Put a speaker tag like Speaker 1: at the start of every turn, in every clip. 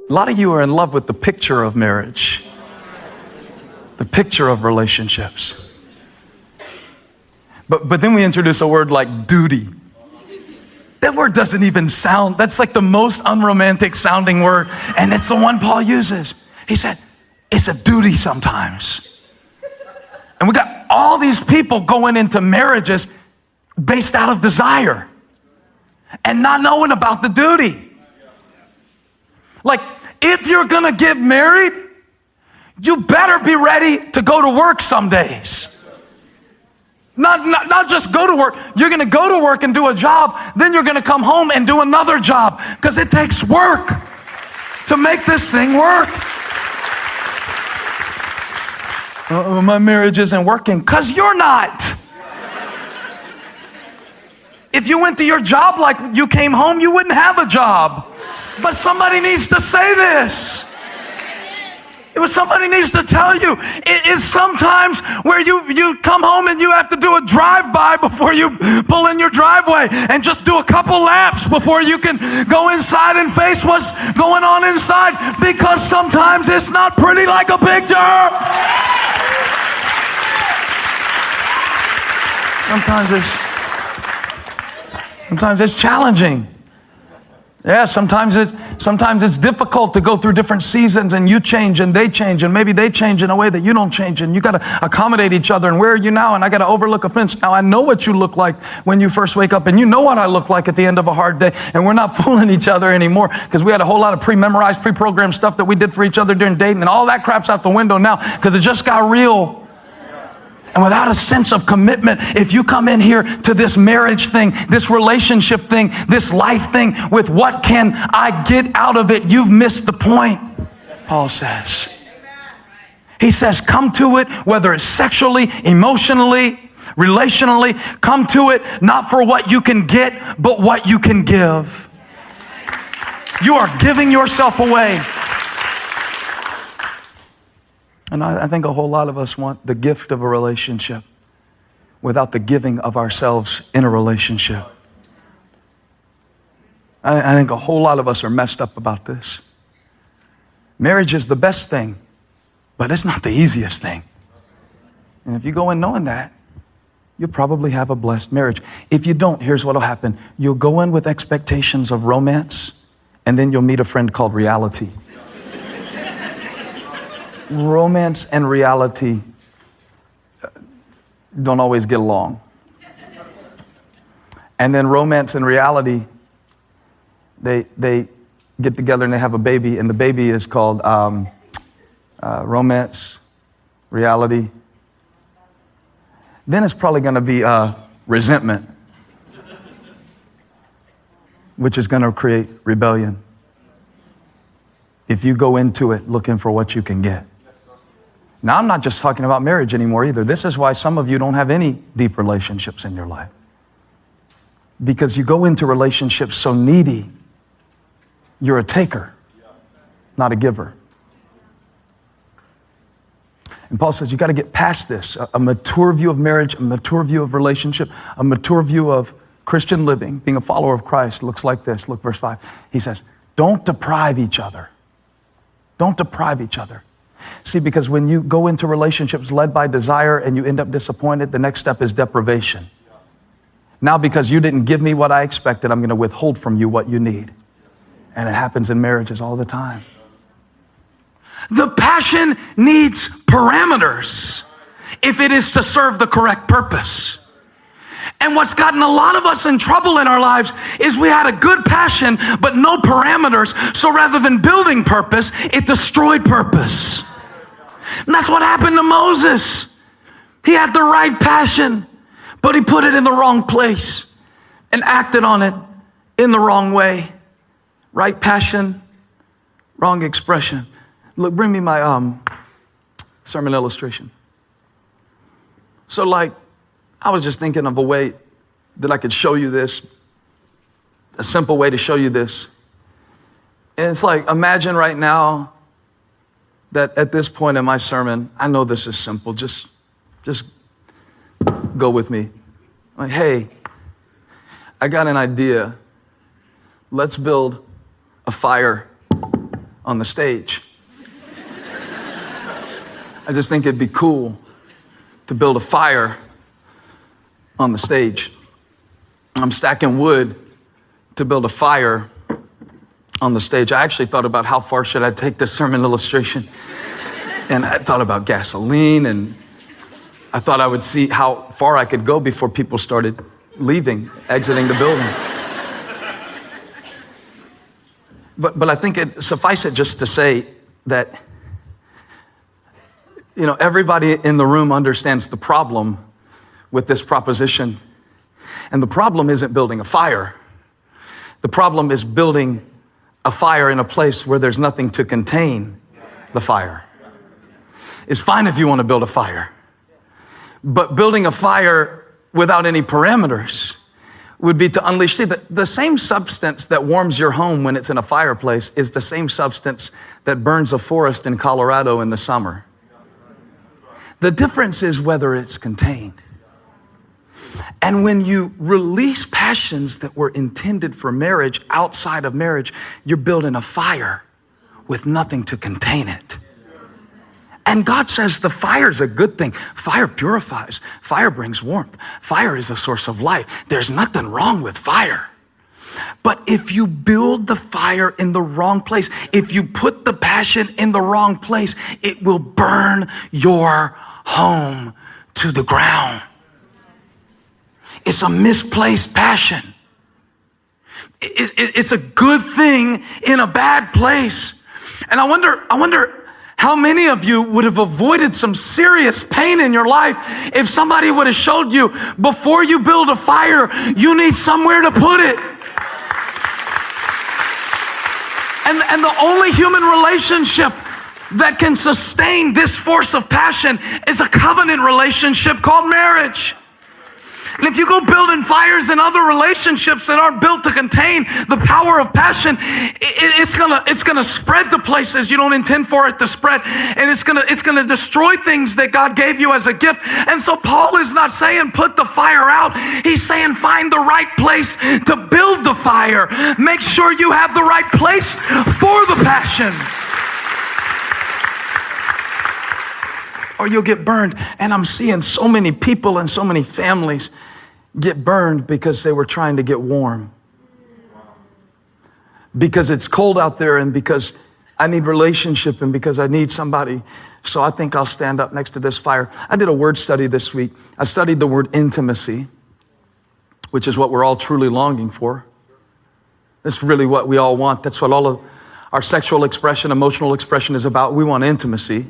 Speaker 1: A lot of you are in love with the picture of marriage, the picture of relationships. But then we introduce a word like duty. That word doesn't even sound, that's like the most unromantic sounding word, and it's the one Paul uses. He said, it's a duty sometimes. And we got all these people going into marriages based out of desire and not knowing about the duty. Like, if you're gonna get married, you better be ready to go to work some days. Not just go to work. You're going to go to work and do a job. Then you're going to come home and do another job because it takes work to make this thing work. My marriage isn't working because you're not. If you went to your job like you came home, you wouldn't have a job. But somebody needs to say this. Somebody needs to tell you. It is sometimes where you come home and you have to do a drive-by before you pull in your driveway and just do a couple laps before you can go inside and face what's going on inside, because sometimes it's not pretty like a picture. Sometimes it's challenging. Yeah, sometimes it's difficult to go through different seasons, and you change and they change, and maybe they change in a way that you don't change, and you got to accommodate each other. And where are you now? And I got to overlook a fence. Now I know what you look like when you first wake up, and you know what I look like at the end of a hard day. And we're not fooling each other anymore because we had a whole lot of pre-memorized, pre-programmed stuff that we did for each other during dating, and all that crap's out the window now because it just got real. And without a sense of commitment, if you come in here to this marriage thing, this relationship thing, this life thing with what can I get out of it, you've missed the point, Paul says. He says, come to it, whether it's sexually, emotionally, relationally, come to it not for what you can get, but what you can give. You are giving yourself away. And I think a whole lot of us want the gift of a relationship without the giving of ourselves in a relationship. I think a whole lot of us are messed up about this. Marriage is the best thing, but it's not the easiest thing. And if you go in knowing that, you'll probably have a blessed marriage. If you don't, here's what will happen. You'll go in with expectations of romance, and then you'll meet a friend called reality. Romance and reality don't always get along. And then romance and reality, they get together and they have a baby, and the baby is called romance, reality. Then it's probably going to be resentment, which is going to create rebellion if you go into it looking for what you can get. Now, I'm not just talking about marriage anymore either. This is why some of you don't have any deep relationships in your life. Because you go into relationships so needy, you're a taker, not a giver. And Paul says you got to get past this. A mature view of marriage, a mature view of relationship, a mature view of Christian living, being a follower of Christ looks like this. Look, verse 5. He says, don't deprive each other. Don't deprive each other. See, because when you go into relationships led by desire and you end up disappointed, the next step is deprivation. Now, because you didn't give me what I expected, I'm going to withhold from you what you need. And it happens in marriages all the time. The passion needs parameters if it is to serve the correct purpose. And what's gotten a lot of us in trouble in our lives is we had a good passion, but no parameters. So rather than building purpose, it destroyed purpose. And that's what happened to Moses. He had the right passion, but he put it in the wrong place and acted on it in the wrong way. Right passion, wrong expression. Look, bring me my sermon illustration. So I was just thinking of a way that I could show you this, a simple way to show you this. And it's like, imagine right now that at this point in my sermon, I know this is simple, just go with me. Like, hey, I got an idea. Let's build a fire on the stage. I just think it'd be cool to build a fire on the stage. I'm stacking wood to build a fire on the stage. I actually thought about how far should I take this sermon illustration. And I thought about gasoline, and I thought I would see how far I could go before people started leaving, exiting the building. But I think suffice it just to say that, everybody in the room understands the problem with this proposition. And the problem isn't building a fire. The problem is building a fire in a place where there's nothing to contain the fire. It's fine if you want to build a fire, but building a fire without any parameters would be to unleash. See, the same substance that warms your home when it's in a fireplace is the same substance that burns a forest in Colorado in the summer. The difference is whether it's contained. And when you release passions that were intended for marriage outside of marriage, you're building a fire with nothing to contain it. And God says the fire is a good thing. Fire purifies. Fire brings warmth. Fire is a source of life. There's nothing wrong with fire. But if you build the fire in the wrong place, if you put the passion in the wrong place, it will burn your home to the ground. It's a misplaced passion. It's a good thing in a bad place. And I wonder how many of you would have avoided some serious pain in your life if somebody would have showed you, before you build a fire, you need somewhere to put it. And the only human relationship that can sustain this force of passion is a covenant relationship called marriage. And if you go building fires in other relationships that aren't built to contain the power of passion, it's gonna spread to places you don't intend for it to spread, and it's gonna destroy things that God gave you as a gift. And so Paul is not saying put the fire out. He's saying find the right place to build the fire. Make sure you have the right place for the passion, or you'll get burned. And I'm seeing so many people and so many families get burned because they were trying to get warm. Because it's cold out there, and because I need relationship, and because I need somebody. So I think I'll stand up next to this fire. I did a word study this week. I studied the word intimacy, which is what we're all truly longing for. That's really what we all want. That's what all of our sexual expression, emotional expression is about. We want intimacy.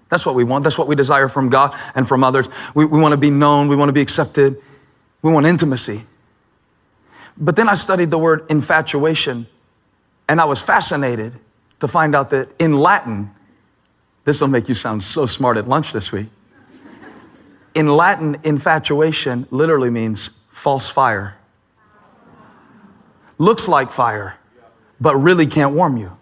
Speaker 1: That's what we want. That's what we desire from God and from others. We want to be known. We want to be accepted. We want intimacy. But then I studied the word infatuation, and I was fascinated to find out that in Latin, this will make you sound so smart at lunch this week. In Latin, infatuation literally means false fire. Looks like fire, but really can't warm you.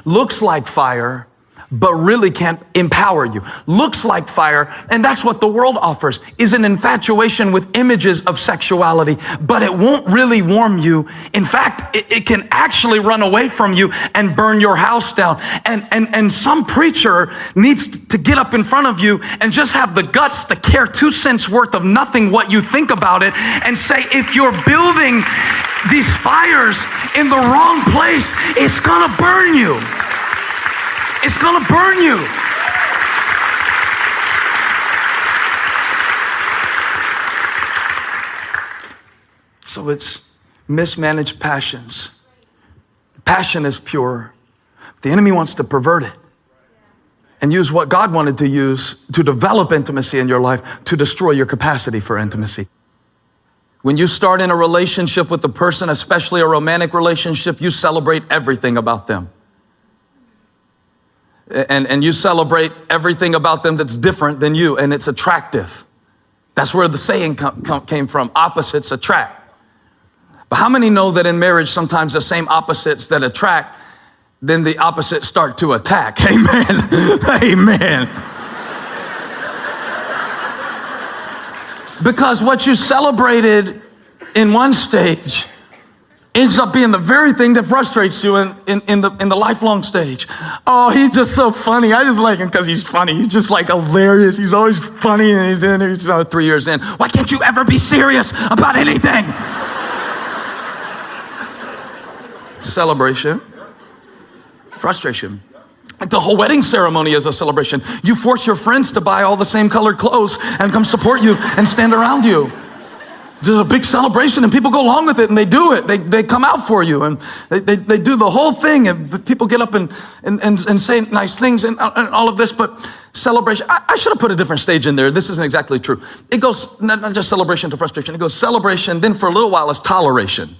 Speaker 1: Looks like fire, but really can't empower you. Looks like fire, and that's what the world offers, is an infatuation with images of sexuality, but it won't really warm you. In fact, it can actually run away from you and burn your house down. And some preacher needs to get up in front of you and just have the guts to care 2 cents worth of nothing what you think about it, and say, if you're building these fires in the wrong place, it's gonna burn you. It's gonna burn you. So it's mismanaged passions. Passion is pure. The enemy wants to pervert it and use what God wanted to use to develop intimacy in your life to destroy your capacity for intimacy. When you start in a relationship with a person, especially a romantic relationship, you celebrate everything about them. And you celebrate everything about them that's different than you, and it's attractive. That's where the saying came from, opposites attract. But how many know that in marriage, sometimes the same opposites that attract, then the opposites start to attack? Amen. Amen. Because what you celebrated in one stage ends up being the very thing that frustrates you in the lifelong stage. Oh, he's just so funny. I just like him because he's funny. He's just like hilarious. He's always funny, and he's 3 years in. Why can't you ever be serious about anything? Celebration, frustration. Like the whole wedding ceremony is a celebration. You force your friends to buy all the same colored clothes and come support you and stand around you. There's a big celebration, and people go along with it, and they do it. They come out for you, and they do the whole thing, and people get up and say nice things and all of this, but celebration, I should have put a different stage in there. This isn't exactly true. It goes not just celebration to frustration. It goes celebration, then for a little while it's toleration.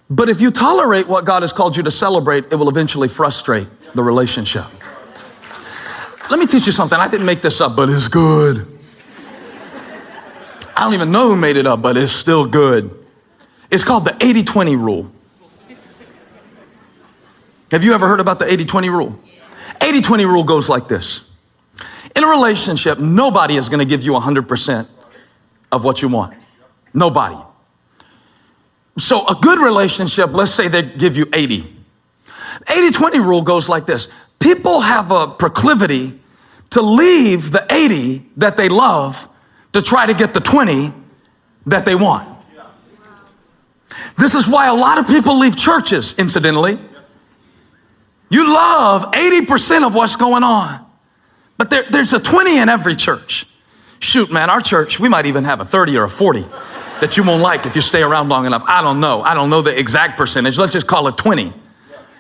Speaker 1: But if you tolerate what God has called you to celebrate, it will eventually frustrate the relationship. Let me teach you something. I didn't make this up, but it's good. I don't even know who made it up, but it's still good. It's called the 80-20 rule. Have you ever heard about the 80-20 rule? 80-20 rule goes like this. In a relationship, nobody is going to give you 100% of what you want. Nobody. So a good relationship, let's say they give you 80. 80-20 rule goes like this. People have a proclivity to leave the 80 that they love to try to get the 20 that they want. This is why a lot of people leave churches, incidentally. You love 80% of what's going on, but there's a 20 in every church. Shoot, man, our church, we might even have a 30 or a 40 that you won't like if you stay around long enough. I don't know. I don't know the exact percentage. Let's just call it 20.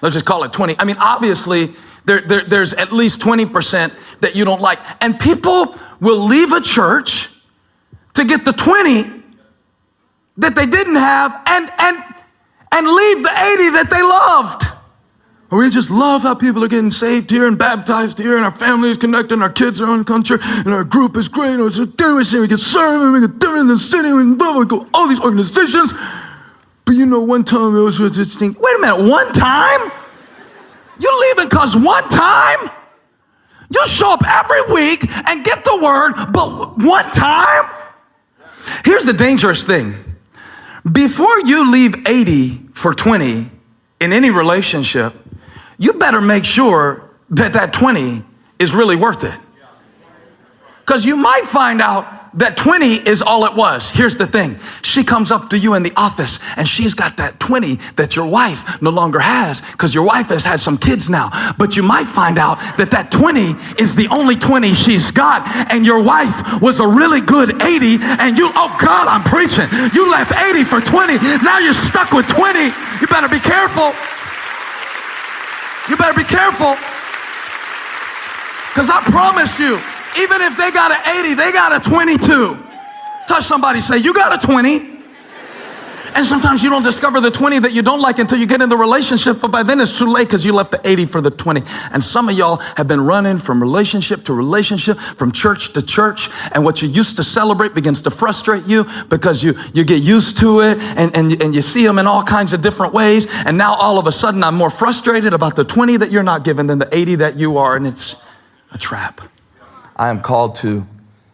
Speaker 1: Let's just call it 20. I mean, obviously, there's at least 20% that you don't like. And people will leave a church to get the 20 that they didn't have and leave the 80 that they loved. We just love how people are getting saved here and baptized here, and our family is connected, and our kids are in culture, and our group is great, and we can serve, and we can do it in the city, and we go all these organizations. But you know, one time it was this thing. Wait a minute, one time? You leaving because one time? You show up every week and get the word, but one time? Here's the dangerous thing. Before you leave 80 for 20 in any relationship, you better make sure that 20 is really worth it. Because you might find out that 20 is all it was. Here's the thing. She comes up to you in the office and she's got that 20 that your wife no longer has because your wife has had some kids now. But you might find out that 20 is the only 20 she's got, and your wife was a really good 80, and you, oh God, I'm preaching. You left 80 for 20. Now you're stuck with 20. You better be careful. You better be careful. Because I promise you, even if they got an 80, they got a 22. Touch somebody, say, you got a 20. And sometimes you don't discover the 20 that you don't like until you get in the relationship, but by then it's too late because you left the 80 for the 20. And some of y'all have been running from relationship to relationship, from church to church, and what you used to celebrate begins to frustrate you because you get used to it, and you see them in all kinds of different ways, and now all of a sudden I'm more frustrated about the 20 that you're not given than the 80 that you are, and it's a trap. I am called to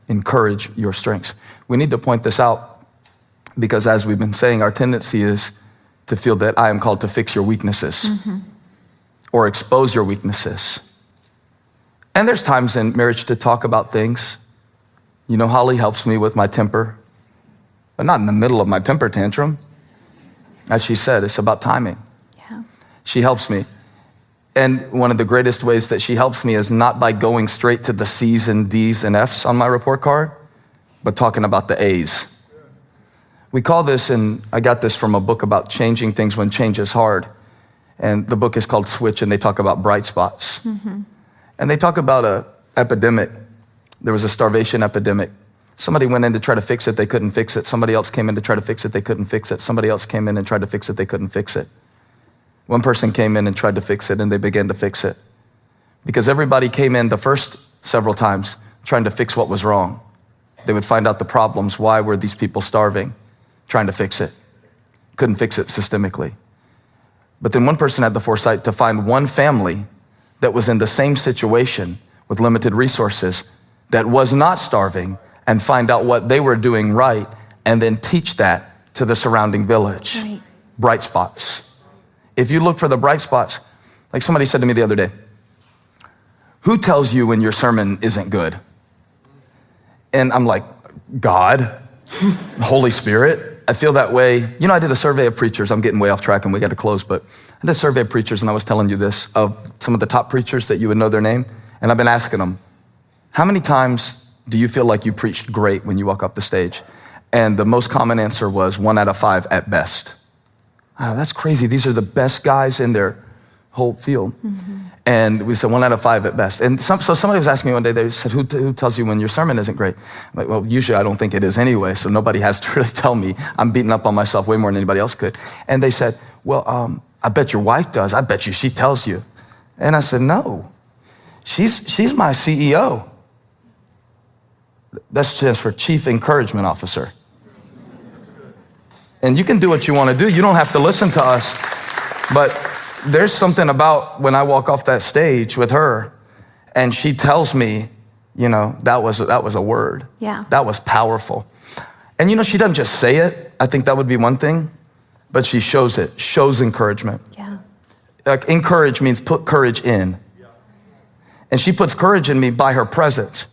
Speaker 1: encourage your strengths. We need to point this out because, as we've been saying, our tendency is to feel that I am called to fix your weaknesses or expose your weaknesses. And there's times in marriage to talk about things. You know, Holly helps me with my temper, but not in the middle of my temper tantrum. As she said, it's about timing. Yeah. She helps me. And one of the greatest ways that she helps me is not by going straight to the C's and D's and F's on my report card, but talking about the A's. We call this, and I got this from a book about changing things when change is hard. And the book is called Switch, and they talk about bright spots. And they talk about an epidemic. There was a starvation epidemic. Somebody went in to try to fix it, they couldn't fix it. Somebody else came in to try to fix it, they couldn't fix it. Somebody else came in and tried to fix it, they couldn't fix it. One person came in and tried to fix it, and they began to fix it. Because everybody came in the first several times trying to fix what was wrong. They would find out the problems. Why were these people starving? Trying to fix it. Couldn't fix it systemically. But then one person had the foresight to find one family that was in the same situation with limited resources that was not starving, and find out what they were doing right, and then teach that to the surrounding village.
Speaker 2: Right.
Speaker 1: Bright spots. If you look for the bright spots, like somebody said to me the other day, who tells you when your sermon isn't good? And I'm like, God, Holy Spirit. I feel that way. You know, I did a survey of preachers. I'm getting way off track and we got to close, but I did a survey of preachers and I was telling you this, of some of the top preachers that you would know their name. And I've been asking them, how many times do you feel like you preached great when you walk off the stage? And the most common answer was 1 out of 5 at best. Oh, that's crazy. These are the best guys in their whole field. Mm-hmm. And we said 1 out of 5 at best. And so somebody was asking me one day, they said, who tells you when your sermon isn't great? I'm like, well, usually I don't think it is anyway, so nobody has to really tell me. I'm beating up on myself way more than anybody else could. And they said, well, I bet your wife does. I bet you she tells you. And I said, no, she's my CEO. That stands for Chief Encouragement Officer. And you can do what you want to do. You don't have to listen to us. But there's something about when I walk off that stage with her and she tells me, you know, that was a word.
Speaker 2: Yeah.
Speaker 1: That was powerful. And you know, she doesn't just say it. I think that would be one thing, but she shows it, shows encouragement.
Speaker 2: Yeah.
Speaker 1: Like encourage means put courage in. And she puts courage in me by her presence.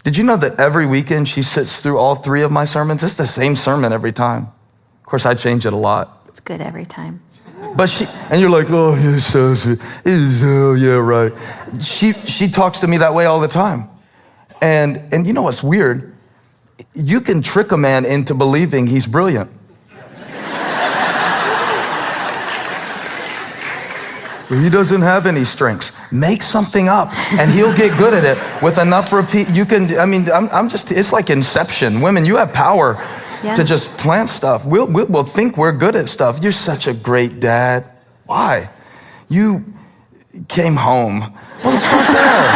Speaker 1: Did you know that every weekend she sits through all 3 of my sermons? It's the same sermon every time. Of course, I change it a lot.
Speaker 2: It's good every time.
Speaker 1: But and you're like, oh, yeah, right. She talks to me that way all the time. And you know what's weird? You can trick a man into believing he's brilliant. He doesn't have any strengths. Make something up and he'll get good at it with enough repeat. You can, I mean, it's like Inception. Women, you have power to just plant stuff. We'll think we're good at stuff. You're such a great dad. Why? You came home. Well, let's start there.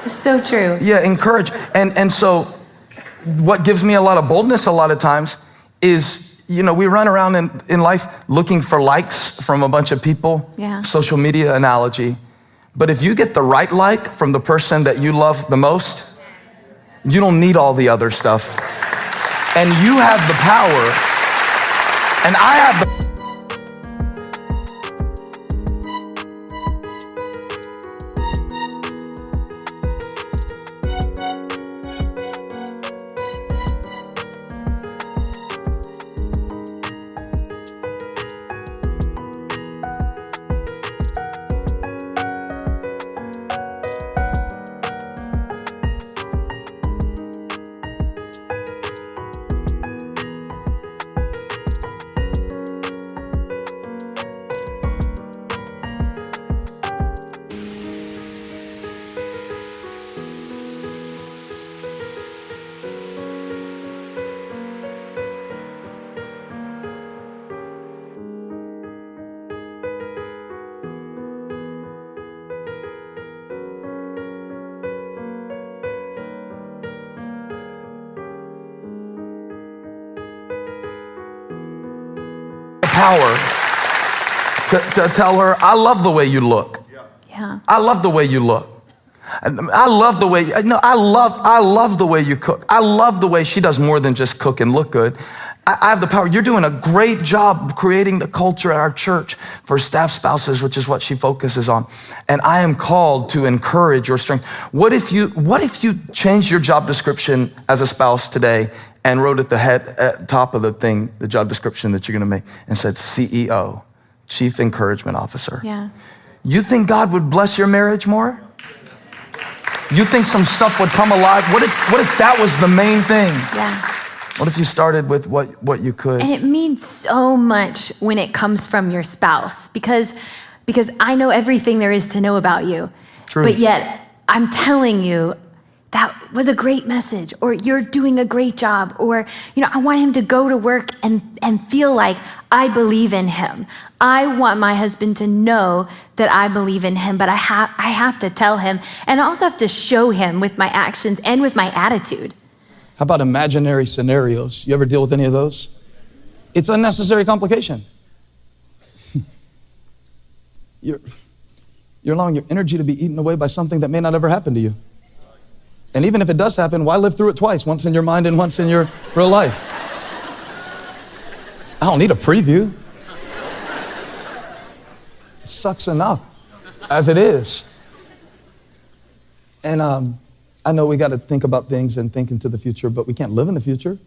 Speaker 2: It's so true.
Speaker 1: Yeah, encourage. And so what gives me a lot of boldness a lot of times is, you know, we run around in life looking for likes from a bunch of people.
Speaker 2: Yeah.
Speaker 1: Social media analogy. But if you get the right like from the person that you love the most, you don't need all the other stuff. And you have the power, and I have the power to tell her, I love the way you look.
Speaker 2: Yeah.
Speaker 1: I love the way you look. I love the way, I love the way you cook. I love the way she does more than just cook and look good. I have the power. You're doing a great job creating the culture at our church for staff spouses, which is what she focuses on. And I am called to encourage your strength. What if you changed your job description as a spouse today and wrote at the top of the thing, the job description that you're gonna make, and said CEO, Chief Encouragement Officer?
Speaker 2: Yeah.
Speaker 1: You think God would bless your marriage more? You think some stuff would come alive? What if that was the main thing?
Speaker 2: Yeah.
Speaker 1: What if you started with what you could?
Speaker 2: And it means so much when it comes from your spouse, because I know everything there is to know about you.
Speaker 1: True.
Speaker 2: But yet I'm telling you, that was a great message, or you're doing a great job, or, I want him to go to work and feel like I believe in him. I want my husband to know that I believe in him, but I have to tell him, and I also have to show him with my actions and with my attitude.
Speaker 1: How about imaginary scenarios? You ever deal with any of those? It's unnecessary complication. You're allowing your energy to be eaten away by something that may not ever happen to you. And even if it does happen, why live through it twice? Once in your mind and once in your real life. I don't need a preview. It sucks enough as it is. And I know we got to think about things and think into the future, but we can't live in the future.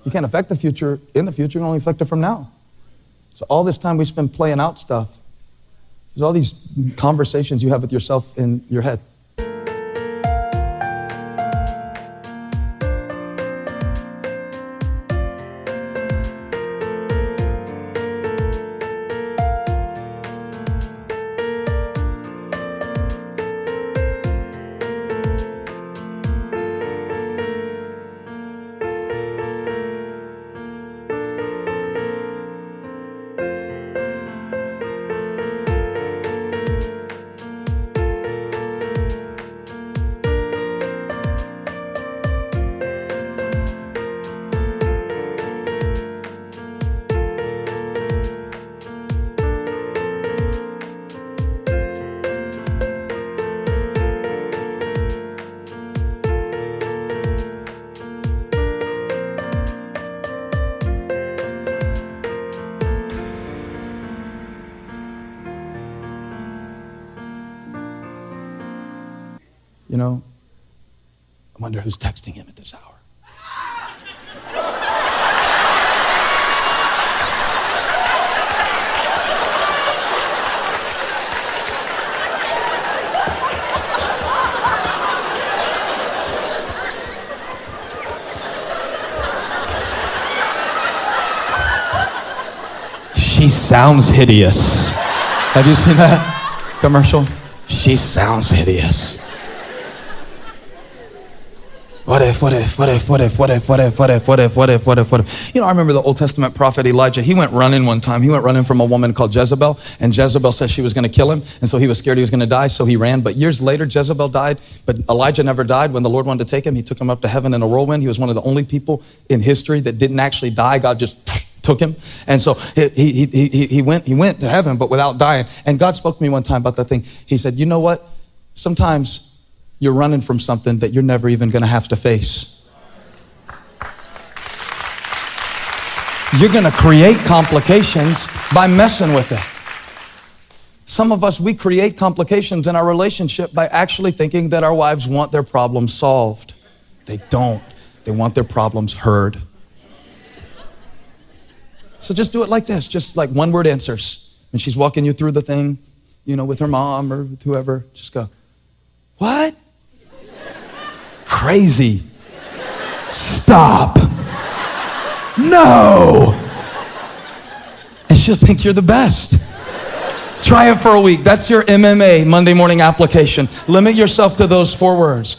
Speaker 1: You can't affect the future in the future. You can only affect it from now. So all this time we spend playing out stuff. There's all these conversations you have with yourself in your head. You know, I wonder who's texting him at this hour. She sounds hideous. Have you seen that commercial? She sounds hideous. What if? You know, I remember the Old Testament prophet Elijah. He went running one time. He went running from a woman called Jezebel, and Jezebel said she was going to kill him, and so he was scared he was going to die, so he ran. But years later, Jezebel died, but Elijah never died. When the Lord wanted to take him, he took him up to heaven in a whirlwind. He was one of the only people in history that didn't actually die. God just took him. And so he went to heaven, but without dying. And God spoke to me one time about that thing. He said, you know what? Sometimes you're running from something that you're never even going to have to face. You're going to create complications by messing with it. Some of us, we create complications in our relationship by actually thinking that our wives want their problems solved. They don't. They want their problems heard. So just do it like this, just like one-word answers. When she's walking you through the thing, you know, with her mom or with whoever, just go, what? Crazy. Stop. No. And she'll think you're the best. Try it for a week. That's your MMA Monday morning application. Limit yourself to those 4 words.